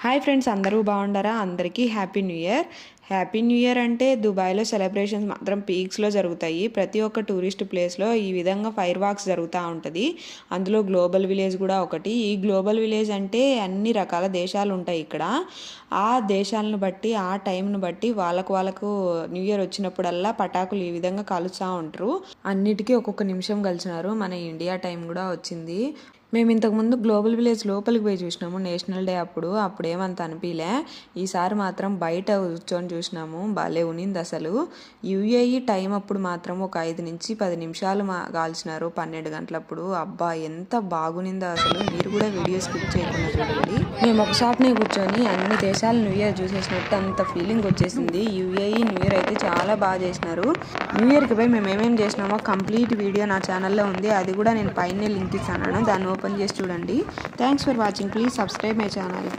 Hi friends, అందరూ బాగుండారా? అందరికీ happy new year. Happy new year అంటే దుబాయ్లో సెలబ్రేషన్స్ మాత్రం పీక్స్లో జరుగుతాయి. ప్రతి ఒక్క టూరిస్ట్ ప్లేస్లో ఈ విధంగా ఫైర్ వాక్స్ జరుగుతూ ఉంటుంది. అందులో గ్లోబల్ విలేజ్ కూడా ఒకటి. ఈ గ్లోబల్ విలేజ్ అంటే అన్ని రకాల దేశాలు ఉంటాయి ఇక్కడ. ఆ దేశాలను బట్టి ఆ టైంను బట్టి వాళ్ళకు న్యూ ఇయర్ వచ్చినప్పుడల్లా పటాకులు ఈ విధంగా కాలుస్తూ ఉంటారు. అన్నిటికీ ఒక్కొక్క నిమిషం కలిసినారు. మన ఇండియా టైం కూడా వచ్చింది. మేము ఇంతకుముందు గ్లోబల్ విలేజ్ లోపలికి పోయి చూసినాము నేషనల్ డే అప్పుడు ఏమంత అనిపించలే. ఈసారి మాత్రం బయట కూర్చొని చూసినాము, భలే ఉనింది అసలు. యుఏఈ టైం అప్పుడు మాత్రం ఒక 5 నుంచి 10 నిమిషాలు కాల్చినారు 12 గంటలప్పుడు. అబ్బా ఎంత బాగునిందో అసలు. మీరు కూడా వీడియో స్కిప్ చేయకుండా చూడండి. మేము ఒకసారినే కూర్చొని అన్ని దేశాలు న్యూ ఇయర్ చూసేసినట్టు అంత ఫీలింగ్ వచ్చేసింది. యుఏఈ న్యూ ఇయర్ అయితే చాలా బాగా చేసినారు. న్యూ ఇయర్కి పోయి మేము ఏమేమి చేసినామో కంప్లీట్ వీడియో నా ఛానల్లో ఉంది. అది కూడా నేను పైన లింక్ ఇస్తాను, దాన్ని ఓపెన్ చేసి చూడండి. Thanks for watching. Please subscribe my channel.